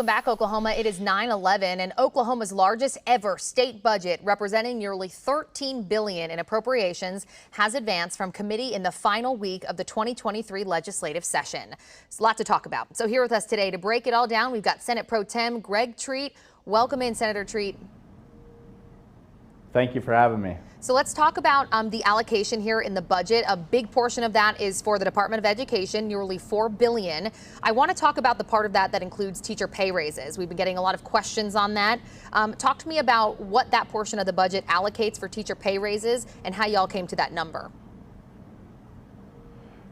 Welcome back, Oklahoma. It is 9/11 and Oklahoma's largest ever state budget, representing nearly $13 billion in appropriations, has advanced from committee in the final week of the 2023 legislative session. It's a lot to talk about. So here with us today to break it all down, we've got Senate Pro Tem Greg Treat. Welcome in, Senator Treat. Thank you for having me. So let's talk about the allocation here in the budget. A big portion of that is for the Department of Education, nearly $4 billion. I want to talk about the part of that that includes teacher pay raises. We've been getting a lot of questions on that. Talk to me about what that portion of the budget allocates for teacher pay raises and how y'all came to that number.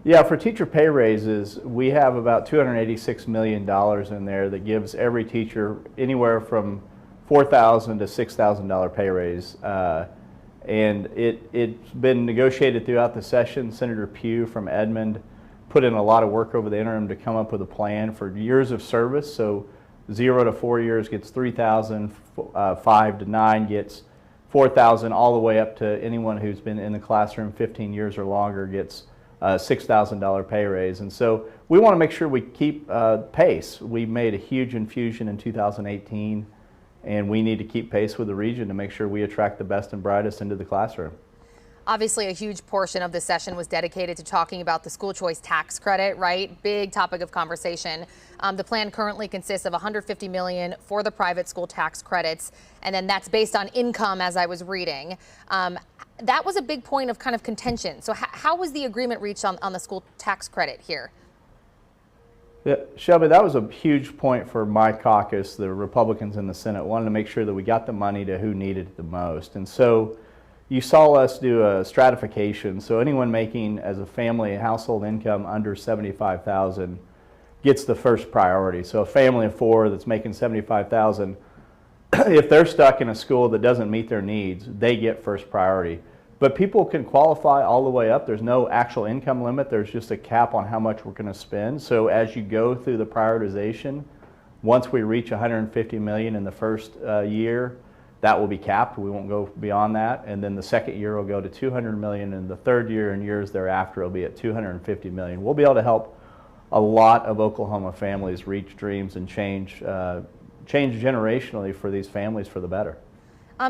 Yeah, for teacher pay raises, we have about $286 million in there that gives every teacher anywhere from $4,000 to $6,000 pay raise. And it's been negotiated throughout the session. Senator Pugh from Edmond put in a lot of work over the interim to come up with a plan for years of service. So 0 to 4 years gets $3,000, 5 to 9 gets $4,000, all the way up to anyone who's been in the classroom 15 years or longer gets a $6,000 pay raise. And so we want to make sure we keep pace. We made a huge infusion in 2018. And we need to keep pace with the region to make sure we attract the best and brightest into the classroom. Obviously, a huge portion of the session was dedicated to talking about the school choice tax credit, right? Big topic of conversation. The plan currently consists of $150 million for the private school tax credits, and then that's based on income, as I was reading. That was a big point of kind of contention. So how was the agreement reached on the school tax credit here? Yeah, Shelby, that was a huge point for my caucus. The Republicans in the Senate wanted to make sure that we got the money to who needed it the most. And so you saw us do a stratification. So anyone making as a family a household income under $75,000 gets the first priority. So a family of 4 that's making $75,000, if they're stuck in a school that doesn't meet their needs, they get first priority. But people can qualify all the way up. There's no actual income limit. There's just a cap on how much we're going to spend. So as you go through the prioritization, once we reach $150 million in the first year, that will be capped. We won't go beyond that. And then the second year will go to $200 million, and the third year and years thereafter will be at $250 million. We'll be able to help a lot of Oklahoma families reach dreams and change generationally for these families for the better.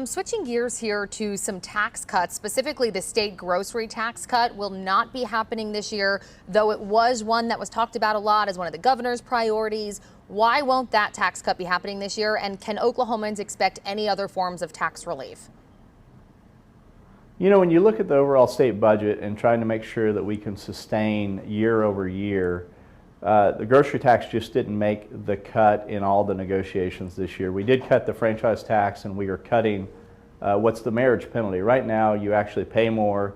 Switching gears here to some tax cuts, specifically the state grocery tax cut will not be happening this year, though it was one that was talked about a lot as one of the governor's priorities. Why won't that tax cut be happening this year, and can Oklahomans expect any other forms of tax relief? You know, when you look at the overall state budget and trying to make sure that we can sustain year over year, the grocery tax just didn't make the cut in all the negotiations this year. We did cut the franchise tax, and we are cutting what's the marriage penalty. Right now, you actually pay more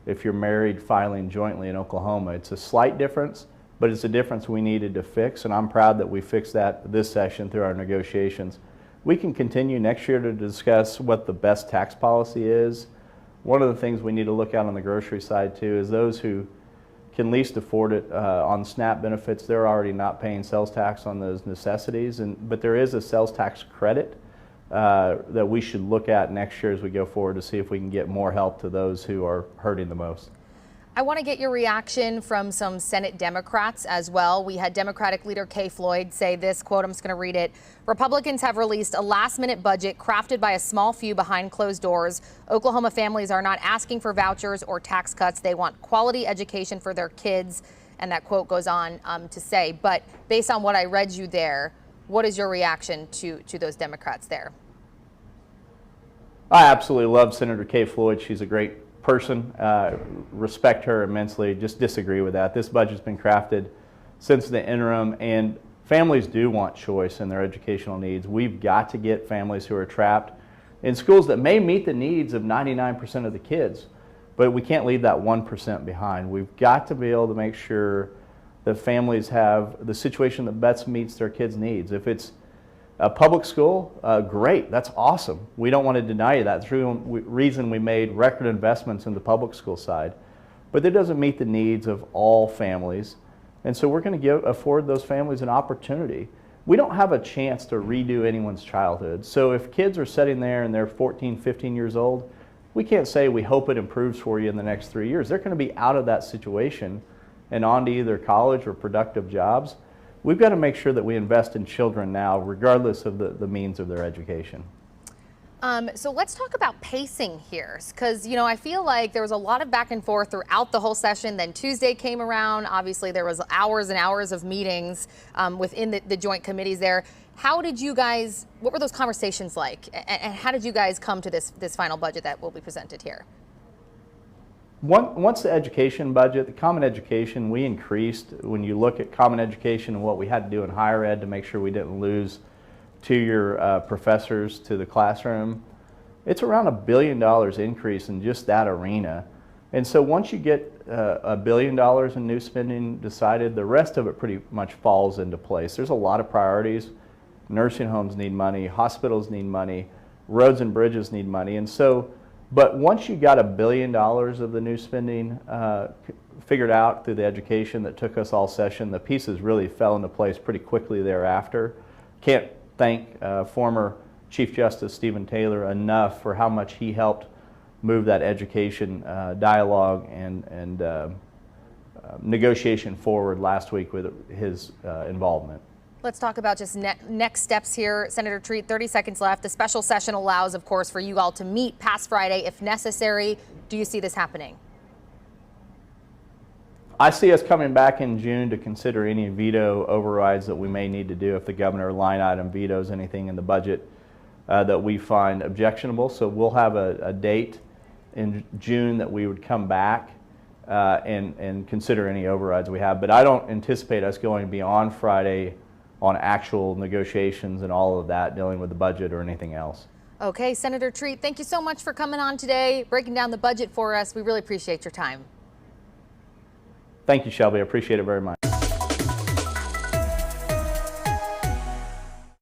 if you're married filing jointly in Oklahoma. It's a slight difference, but it's a difference we needed to fix, and I'm proud that we fixed that this session through our negotiations. We can continue next year to discuss what the best tax policy is. One of the things we need to look at on the grocery side, too, is those who can least afford it on SNAP benefits. They're already not paying sales tax on those necessities, but there is a sales tax credit that we should look at next year as we go forward to see if we can get more help to those who are hurting the most. I want to get your reaction from some Senate Democrats as well. We had Democratic leader Kay Floyd say this, quote, I'm just going to read it. Republicans have released a last-minute budget crafted by a small few behind closed doors. Oklahoma families are not asking for vouchers or tax cuts. They want quality education for their kids. And that quote goes on to say, but based on what I read you there, what is your reaction to those Democrats there? I absolutely love Senator Kay Floyd. She's a great person, respect her immensely, just disagree with that. This budget's been crafted since the interim, and families do want choice in their educational needs. We've got to get families who are trapped in schools that may meet the needs of 99% of the kids, but we can't leave that 1% behind. We've got to be able to make sure that families have the situation that best meets their kids' needs. If it's a public school, great, that's awesome. We don't want to deny you that. That's the reason we made record investments in the public school side. But it doesn't meet the needs of all families. And so we're going to afford those families an opportunity. We don't have a chance to redo anyone's childhood. So if kids are sitting there and they're 14, 15 years old, we can't say we hope it improves for you in the next 3 years. They're going to be out of that situation and on to either college or productive jobs. we've got to make sure that we invest in children now, regardless of the means of their education. So let's talk about pacing here, because, I feel like there was a lot of back and forth throughout the whole session. Then Tuesday came around. Obviously, there was hours and hours of meetings within the joint committees there. How did you guys, what were those conversations like? And how did you guys come to this final budget that will be presented here? Once the education budget, the common education, we increased. When you look at common education and what we had to do in higher ed to make sure we didn't lose two-year professors to the classroom, it's around $1 billion increase in just that arena. And so once you get $1 billion in new spending decided, the rest of it pretty much falls into place. There's a lot of priorities. Nursing homes need money, hospitals need money, roads and bridges need money. And so, but once you got $1 billion of the new spending figured out through the education that took us all session, the pieces really fell into place pretty quickly thereafter. Can't thank former Chief Justice Stephen Taylor enough for how much he helped move that education dialogue and negotiation forward last week with his involvement. Let's talk about just next steps here. Senator Treat, 30 seconds left. The special session allows, of course, for you all to meet past Friday if necessary. Do you see this happening? I see us coming back in June to consider any veto overrides that we may need to do if the governor line item vetoes anything in the budget that we find objectionable. So we'll have a date in June that we would come back and consider any overrides we have. But I don't anticipate us going beyond Friday on actual negotiations and all of that, dealing with the budget or anything else. Okay, Senator Treat, thank you so much for coming on today, breaking down the budget for us. We really appreciate your time. Thank you, Shelby. I appreciate it very much.